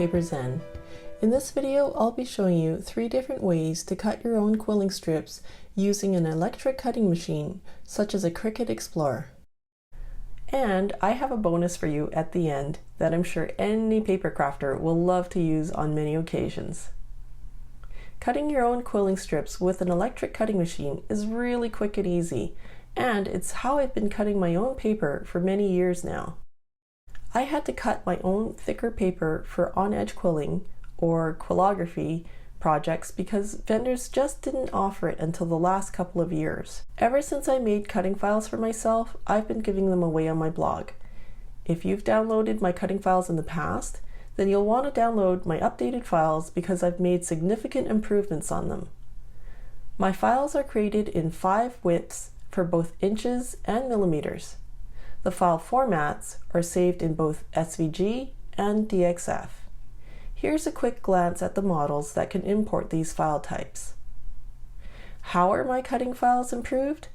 Paper Zen. In this video, I'll be showing you 3 different ways to cut your own quilling strips using an electric cutting machine, such as a Cricut Explorer. And I have a bonus for you at the end that I'm sure any paper crafter will love to use on many occasions. Cutting your own quilling strips with an electric cutting machine is really quick and easy, and it's how I've been cutting my own paper for many years now. I had to cut my own thicker paper for on-edge quilling or quillography projects because vendors just didn't offer it until the last couple of years. Ever since I made cutting files for myself, I've been giving them away on my blog. If you've downloaded my cutting files in the past, then you'll want to download my updated files because I've made significant improvements on them. My files are created in 5 widths for both inches and millimeters. The file formats are saved in both SVG and DXF. Here's a quick glance at the models that can import these file types. How are my cutting files improved?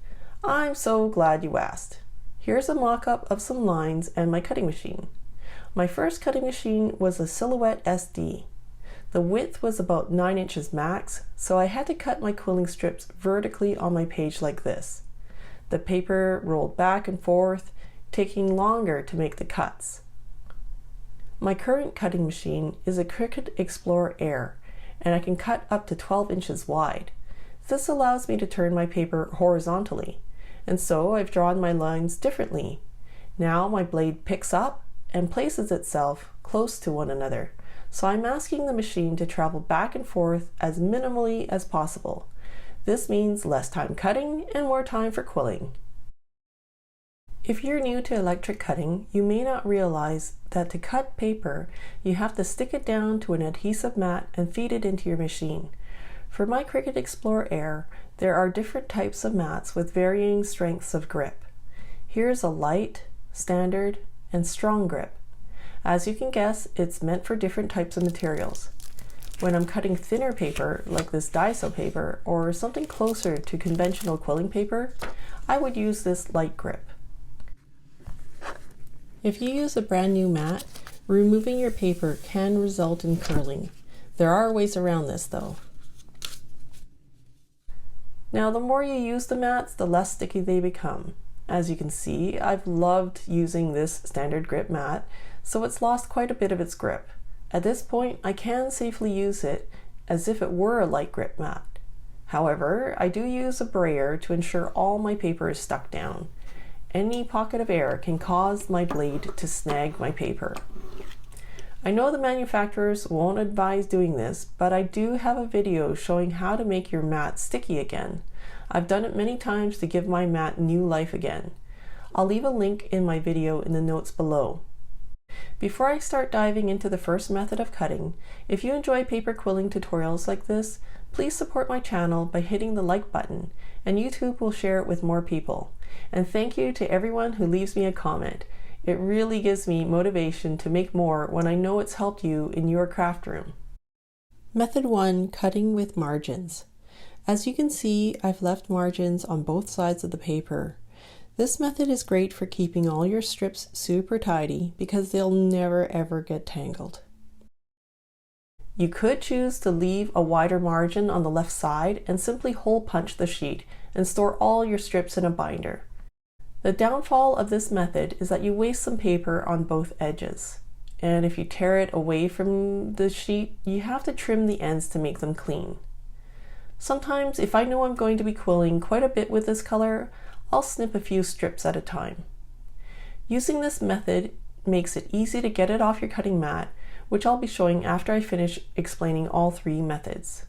I'm so glad you asked. Here's a mock-up of some lines and my cutting machine. My first cutting machine was a Silhouette SD. The width was about 9 inches max, so I had to cut my quilling strips vertically on my page like this. The paper rolled back and forth, taking longer to make the cuts. My current cutting machine is a Cricut Explorer Air, and I can cut up to 12 inches wide. This allows me to turn my paper horizontally, and so I've drawn my lines differently. Now my blade picks up and places itself close to one another, so I'm asking the machine to travel back and forth as minimally as possible. This means less time cutting and more time for quilling. If you're new to electric cutting, you may not realize that to cut paper, you have to stick it down to an adhesive mat and feed it into your machine. For my Cricut Explorer Air, there are different types of mats with varying strengths of grip. Here's a light, standard, and strong grip. As you can guess, it's meant for different types of materials. When I'm cutting thinner paper, like this Daiso paper, or something closer to conventional quilling paper, I would use this light grip. If you use a brand new mat, removing your paper can result in curling. There are ways around this though. Now the more you use the mats, the less sticky they become. As you can see, I've loved using this standard grip mat, so it's lost quite a bit of its grip. At this point, I can safely use it as if it were a light grip mat. However, I do use a brayer to ensure all my paper is stuck down. Any pocket of air can cause my blade to snag my paper. I know the manufacturers won't advise doing this, but I do have a video showing how to make your mat sticky again. I've done it many times to give my mat new life again. I'll leave a link in my video in the notes below. Before I start diving into the first method of cutting, if you enjoy paper quilling tutorials like this, please support my channel by hitting the like button, and YouTube will share it with more people. And thank you to everyone who leaves me a comment. It really gives me motivation to make more when I know it's helped you in your craft room. Method 1. Cutting with margins. As you can see, I've left margins on both sides of the paper. This method is great for keeping all your strips super tidy because they'll never ever get tangled. You could choose to leave a wider margin on the left side and simply hole punch the sheet and store all your strips in a binder. The downfall of this method is that you waste some paper on both edges. And if you tear it away from the sheet, you have to trim the ends to make them clean. Sometimes, if I know I'm going to be quilling quite a bit with this color, I'll snip a few strips at a time. Using this method makes it easy to get it off your cutting mat, which I'll be showing after I finish explaining all 3 methods.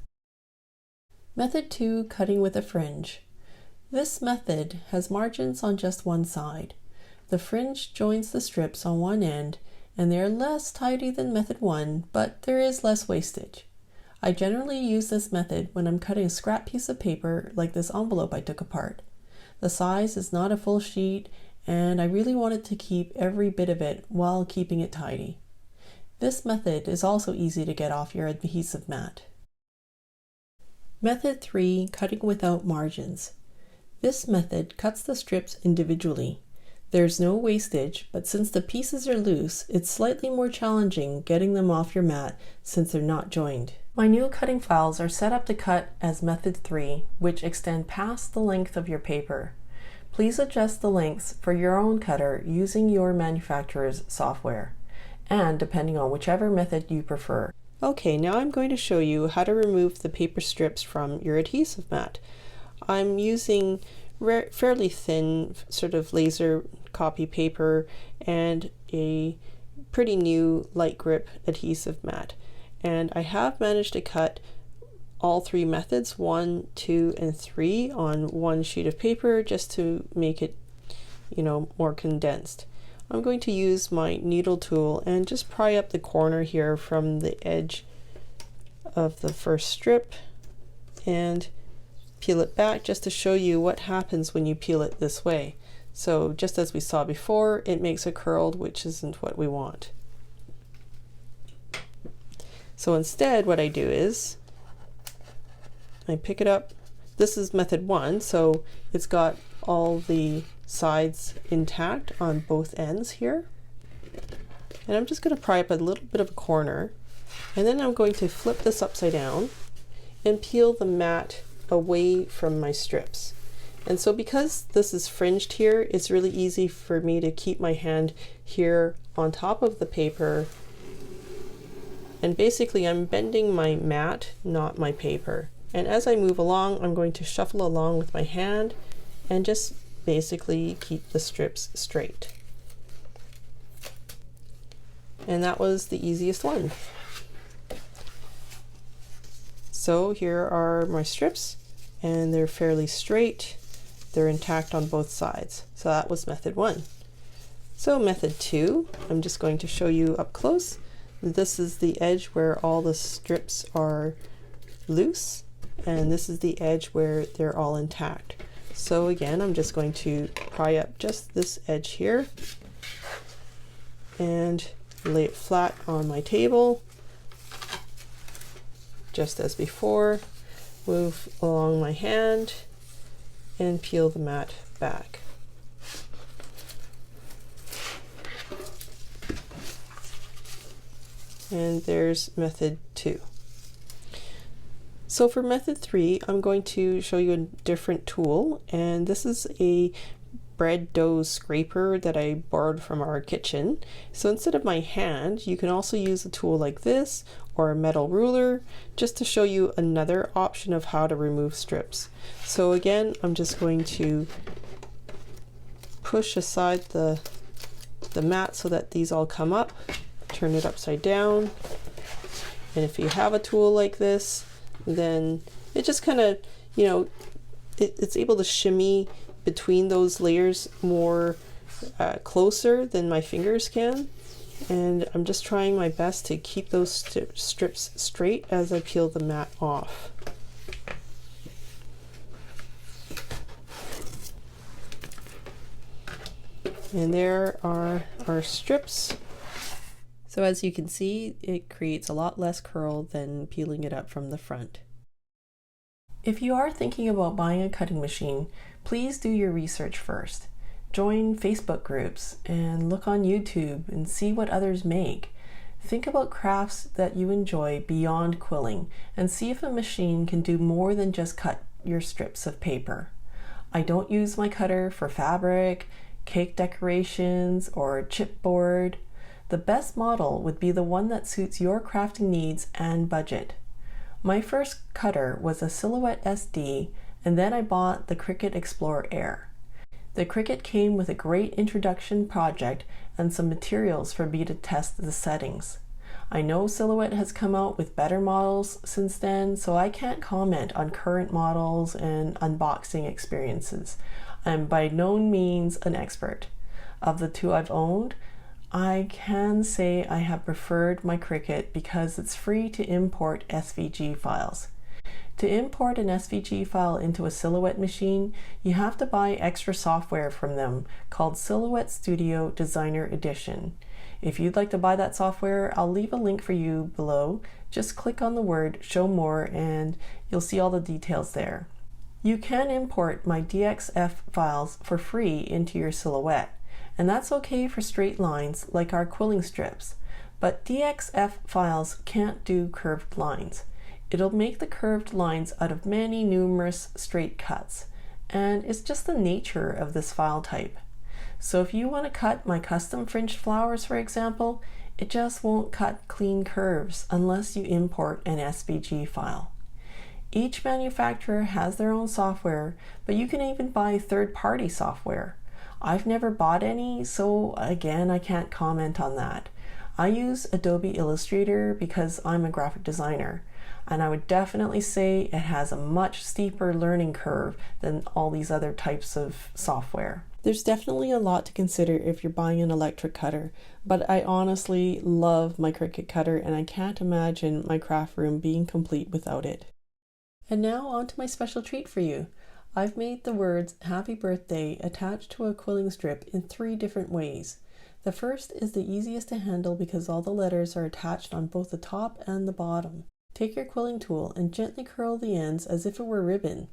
Method 2. Cutting with a fringe. This method has margins on just one side. The fringe joins the strips on one end, and they are less tidy than method 1, but there is less wastage. I generally use this method when I'm cutting a scrap piece of paper like this envelope I took apart. The size is not a full sheet, and I really wanted to keep every bit of it while keeping it tidy. This method is also easy to get off your adhesive mat. Method 3. Cutting without margins. This method cuts the strips individually. There's no wastage, but since the pieces are loose, it's slightly more challenging getting them off your mat since they're not joined. My new cutting files are set up to cut as method 3, which extend past the length of your paper. Please adjust the lengths for your own cutter using your manufacturer's software, and depending on whichever method you prefer. Okay, now I'm going to show you how to remove the paper strips from your adhesive mat. I'm using fairly thin sort of laser copy paper and a pretty new light grip adhesive mat, and I have managed to cut all 3 methods, 1, 2, and 3 on one sheet of paper just to make it, more condensed. I'm going to use my needle tool and just pry up the corner here from the edge of the first strip and peel it back just to show you what happens when you peel it this way. So just as we saw before, it makes a curl, which isn't what we want. So instead what I do is I pick it up. This is method 1, so it's got all the sides intact on both ends here. And I'm just going to pry up a little bit of a corner, and then I'm going to flip this upside down and peel the mat away from my strips. And so because this is fringed here, it's really easy for me to keep my hand here on top of the paper, and basically I'm bending my mat, not my paper. And as I move along, I'm going to shuffle along with my hand and just basically keep the strips straight. And that was the easiest one. So here are my strips, and they're fairly straight. They're intact on both sides. So that was method 1. So method 2, I'm just going to show you up close. This is the edge where all the strips are loose, and this is the edge where they're all intact. So again, I'm just going to pry up just this edge here and lay it flat on my table, just as before. Move along my hand and peel the mat back. And there's method 2. So for method 3, I'm going to show you a different tool, and this is a bread dough scraper that I borrowed from our kitchen. So instead of my hand, you can also use a tool like this or a metal ruler, just to show you another option of how to remove strips. So again, I'm just going to push aside the mat so that these all come up, turn it upside down, and if you have a tool like this, then it just kind of, it's able to shimmy between those layers more closer than my fingers can. And I'm just trying my best to keep those strips straight as I peel the mat off. And there are our strips. So as you can see, it creates a lot less curl than peeling it up from the front. If you are thinking about buying a cutting machine, please do your research first. Join Facebook groups and look on YouTube and see what others make. Think about crafts that you enjoy beyond quilling and see if a machine can do more than just cut your strips of paper. I don't use my cutter for fabric, cake decorations, or chipboard. The best model would be the one that suits your crafting needs and budget. My first cutter was a Silhouette SD, and then I bought the Cricut Explorer Air. The Cricut came with a great introduction project and some materials for me to test the settings. I know Silhouette has come out with better models since then, so I can't comment on current models and unboxing experiences. I'm by no means an expert. Of the two I've owned, I can say I have preferred my Cricut because it's free to import SVG files. To import an SVG file into a Silhouette machine, you have to buy extra software from them called Silhouette Studio Designer Edition. If you'd like to buy that software, I'll leave a link for you below. Just click on the word Show More and you'll see all the details there. You can import my DXF files for free into your Silhouette, and that's okay for straight lines like our quilling strips, but DXF files can't do curved lines. It'll make the curved lines out of many numerous straight cuts, and it's just the nature of this file type. So if you want to cut my custom fringed flowers, for example, it just won't cut clean curves unless you import an SVG file. Each manufacturer has their own software, but you can even buy third-party software. I've never bought any, so again, I can't comment on that. I use Adobe Illustrator because I'm a graphic designer, and I would definitely say it has a much steeper learning curve than all these other types of software. There's definitely a lot to consider if you're buying an electric cutter, but I honestly love my Cricut cutter and I can't imagine my craft room being complete without it. And now on to my special treat for you. I've made the words Happy Birthday attached to a quilling strip in 3 different ways. The first is the easiest to handle because all the letters are attached on both the top and the bottom. Take your quilling tool and gently curl the ends as if it were ribbon.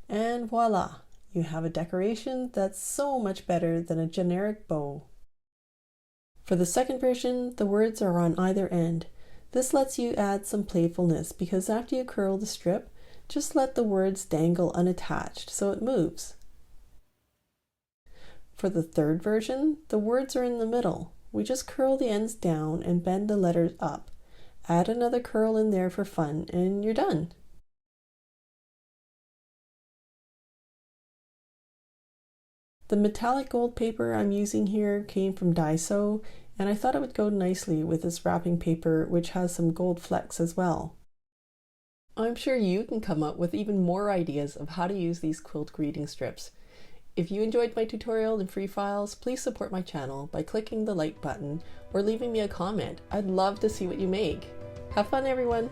And voila! You have a decoration that's so much better than a generic bow. For the second version, the words are on either end. This lets you add some playfulness because after you curl the strip, just let the words dangle unattached so it moves. For the third version, the words are in the middle. We just curl the ends down and bend the letters up. Add another curl in there for fun and you're done. The metallic gold paper I'm using here came from Daiso, and I thought it would go nicely with this wrapping paper, which has some gold flecks as well. I'm sure you can come up with even more ideas of how to use these quilt greeting strips. If you enjoyed my tutorial and free files, please support my channel by clicking the like button or leaving me a comment. I'd love to see what you make. Have fun, everyone!